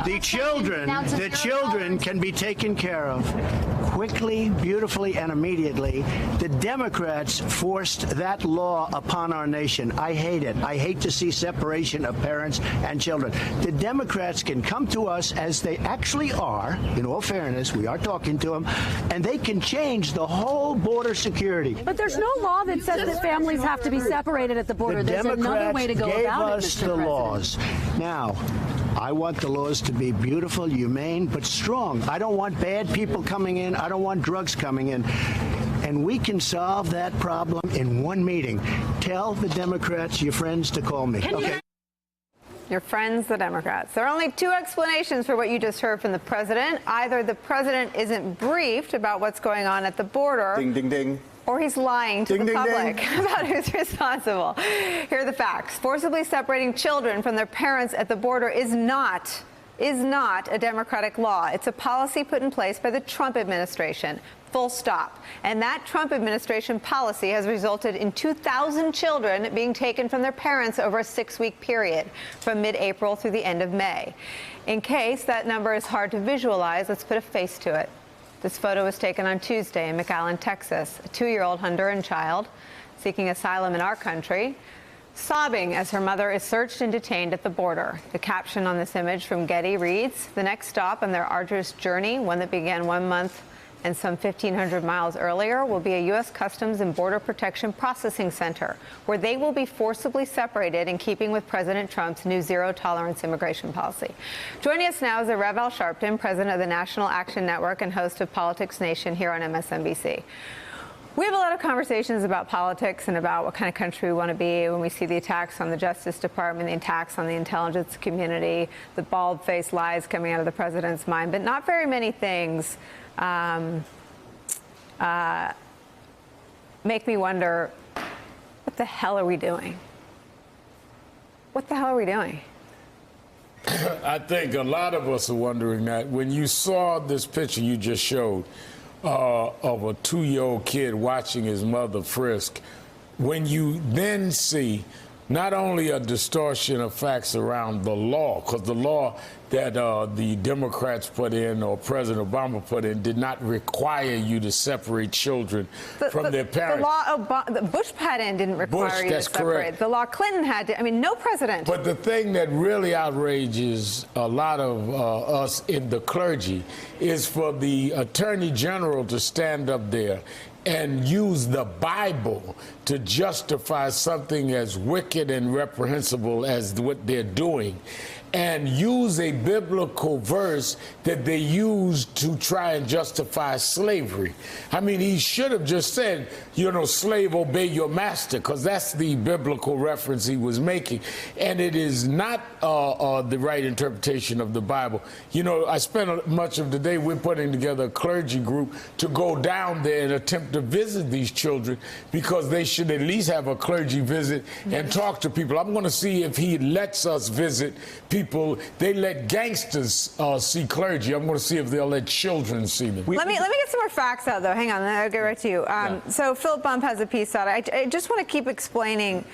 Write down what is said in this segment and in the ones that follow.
The children can be taken care of quickly, beautifully, and immediately. The Democrats forced that law upon our nation. I hate it. I hate to see separation of parents and children. The Democrats can come to us as they actually are. In all fairness, we are talking to them, and they can change the whole border security. But there's no law that says that families have to be separated at the border. The There's another way to go gave about us it, Mr. the President. laws. Now, I want the laws to be beautiful, humane, but strong. I don't want bad people coming in. I don't want drugs coming in. And we can solve that problem in one meeting. Tell the Democrats, your friends, to call me. Okay. Your friends, the Democrats. There are only two explanations for what you just heard from the president. Either the president isn't briefed about what's going on at the border. Ding, ding, ding. Or he's lying to the public ding. about who's responsible. Here are the facts. Forcibly separating children from their parents at the border is not a Democratic law. It's a policy put in place by the Trump administration. Full stop. And that Trump administration policy has resulted in 2,000 children being taken from their parents over a 6-week period from mid-April through the end of May. In case that number is hard to visualize, let's put a face to it. This photo was taken on Tuesday in McAllen, Texas. A 2-year-old Honduran child seeking asylum in our country, sobbing as her mother is searched and detained at the border. The caption on this image from Getty reads, "The next stop on their arduous journey, one that began 1 month and some 1,500 miles earlier, will be a U.S. Customs and Border Protection Processing Center, where they will be forcibly separated in keeping with President Trump's new zero-tolerance immigration policy." Joining us now is Rev Al Sharpton, president of the National Action Network and host of Politics Nation here on MSNBC. We have a lot of conversations about politics and about what kind of country we want to be when we see the attacks on the Justice Department, the attacks on the intelligence community, the bald-faced lies coming out of the president's mind, but not very many things make me wonder, what the hell are we doing? What the hell are we doing? I think a lot of us are wondering that. When you saw this picture you just showed of a 2-year-old kid watching his mother frisk, when you then see not only a distortion of facts around the law, because the law that the Democrats put in or President Obama put in did not require you to separate children from their parents. The law Bush put in didn't require you to separate. Correct. The law Clinton had to. I mean, no president. But the thing that really outrages a lot of us in the clergy is for the Attorney General to stand up there and use the Bible to justify something as wicked and reprehensible as what they're doing, and use a biblical verse that they use to try and justify slavery. I mean, he should have just said, you know, slave, obey your master, because that's the biblical reference he was making. And it is not the right interpretation of the Bible. You know, I spent much of the day, we're putting together a clergy group to go down there and attempt to visit these children, because they should at least have a clergy visit and talk to people. I'm going to see if he lets us visit people. They let gangsters see clergy. I'm going to see if they'll let children see them. Let me get some more facts out, though. Hang on, I'll get right to you. So Philip Bump has a piece out. I just want to keep explaining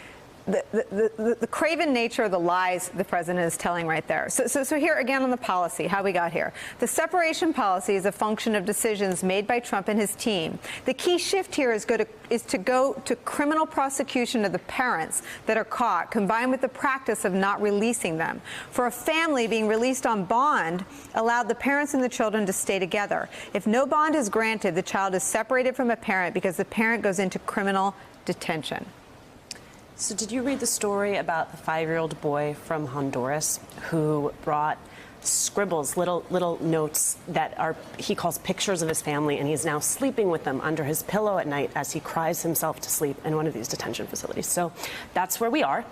the craven nature of the lies the president is telling right there. So here again on the policy, how we got here. The separation policy is a function of decisions made by Trump and his team. The key shift here is to go to criminal prosecution of the parents that are caught, combined with the practice of not releasing them. For a family, being released on bond allowed the parents and the children to stay together. If no bond is granted, the child is separated from a parent because the parent goes into criminal detention. So did you read the story about the 5-year-old boy from Honduras who brought scribbles, little notes that are, he calls pictures of his family, and he's now sleeping with them under his pillow at night as he cries himself to sleep in one of these detention facilities. So that's where we are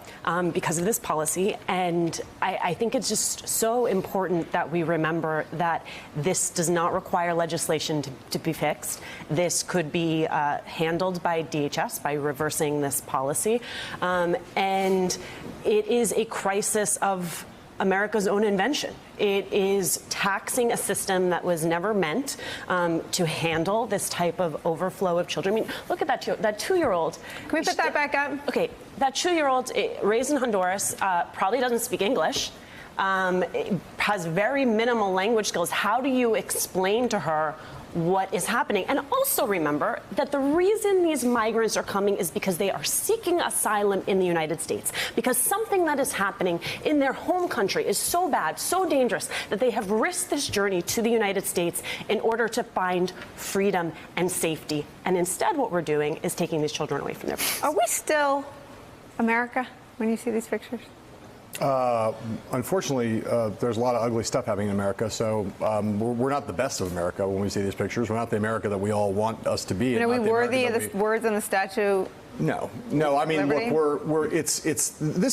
because of this policy. And I think it's just so important that we remember that this does not require legislation to be fixed. This could be handled by DHS by reversing this policy. And it is a crisis of America's own invention. It is taxing a system that was never meant to handle this type of overflow of children. I mean, look at that 2-year-old. Can we put that back up? Okay, that 2-year-old raised in Honduras probably doesn't speak English. has very minimal language skills. How do you explain to her what is happening? And also remember that the reason these migrants are coming is because they are seeking asylum in the United States, because something that is happening in their home country is so bad, so dangerous, that they have risked this journey to the United States in order to find freedom and safety. And instead what we're doing is taking these children away from their parents. Are we still America when you see these pictures? Unfortunately, there's a lot of ugly stuff happening in America, so we're not the best of America when we see these pictures. We're not the America that we all want us to be. Are we worthy of the words on the statue? No. I mean, Liberty? look, this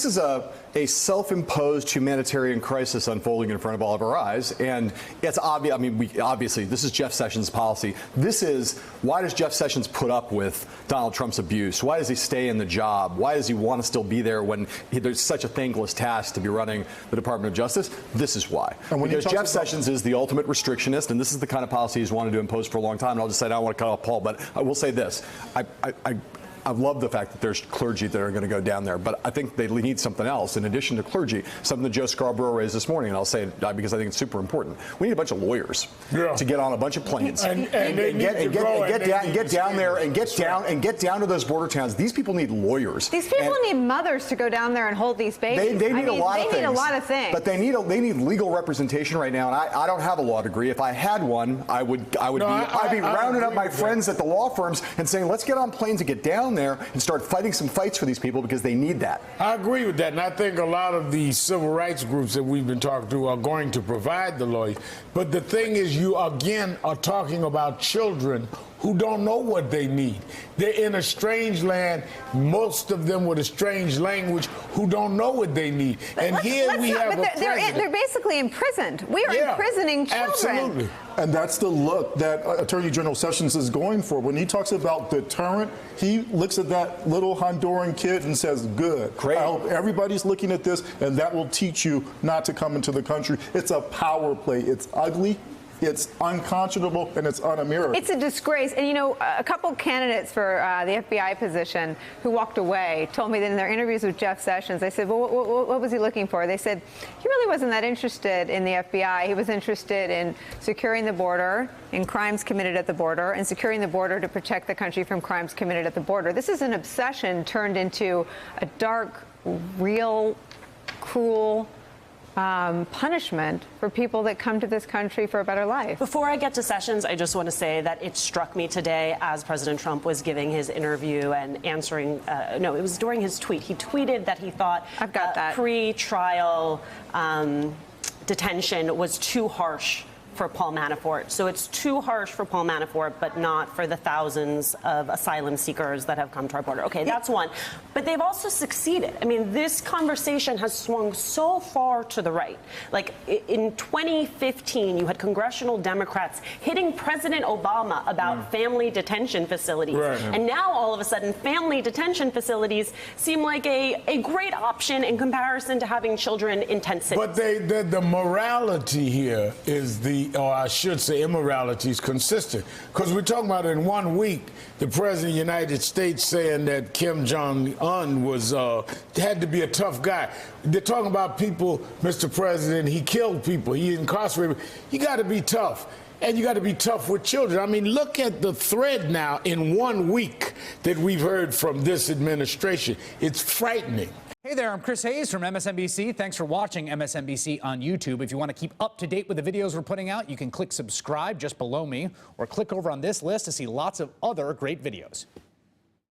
is a self-imposed humanitarian crisis unfolding in front of all of our eyes, and it's obvious. I mean, obviously, this is Jeff Sessions' policy. This is why does Jeff Sessions put up with Donald Trump's abuse? Why does he stay in the job? Why does he want to still be there when there's such a thankless task to be running the Department of Justice? This is why. Because Jeff Sessions is the ultimate restrictionist, and this is the kind of policy he's wanted to impose for a long time. And I'll just say, I don't want to cut off Paul, but I will say this. I love the fact that there's clergy that are going to go down there, but I think they need something else in addition to clergy, something that Joe Scarborough raised this morning, and I'll say it because I think it's super important. We need a bunch of lawyers to get on a bunch of planes and get down there and get down to those border towns. These people need lawyers. These people need mothers to go down there and hold these babies. They need a lot of things. But they need legal representation right now, and I don't have a law degree. If I had one, I'd be rounding up my friends at the law firms and saying, let's get on planes and get down there and start fighting some fights for these people because they need that. I agree with that, and I think a lot of the civil rights groups that we've been talking to are going to provide the lawyers. But the thing is, you again are talking about children who don't know what they need. They're in a strange land, most of them with a strange language, who don't know what they need. And here we have a president. They're basically imprisoned. We are imprisoning children. Absolutely. And that's the look that Attorney General Sessions is going for. When he talks about deterrent, he looks at that little Honduran kid and says, good. Great. I hope everybody's looking at this, and that will teach you not to come into the country. It's a power play. It's ugly. It's unconscionable, and it's un-American. It's a disgrace. And, you know, a couple candidates for the FBI position who walked away told me that in their interviews with Jeff Sessions, they said, well, what was he looking for? They said he really wasn't that interested in the FBI. He was interested in securing the border, in crimes committed at the border, and securing the border to protect the country from crimes committed at the border. This is an obsession turned into a dark, real, cruel punishment for people that come to this country for a better life. Before I get to Sessions, I just want to say that it struck me today as President Trump was giving his interview and answering, no, it was during his tweet. He tweeted that he thought pre-trial detention was too harsh for Paul Manafort. So it's too harsh for Paul Manafort, but not for the thousands of asylum seekers that have come to our border. Okay, that's one. But they've also succeeded. I mean, this conversation has swung so far to the right. Like in 2015, you had congressional Democrats hitting President Obama about family detention facilities. Right. And now all of a sudden, family detention facilities seem like a great option in comparison to having children in tent cities. But the morality here is or I should say immorality is consistent. Because we're talking about in 1 week, the President of the United States saying that Kim Jong-un had to be a tough guy. They're talking about people, Mr. President, he killed people, he incarcerated. You got to be tough. And you got to be tough with children. I mean, look at the thread now in 1 week that we've heard from this administration. It's frightening. Hey there, I'm Chris Hayes from MSNBC. Thanks for watching MSNBC on YouTube. If you want to keep up to date with the videos we're putting out, you can click subscribe just below me or click over on this list to see lots of other great videos.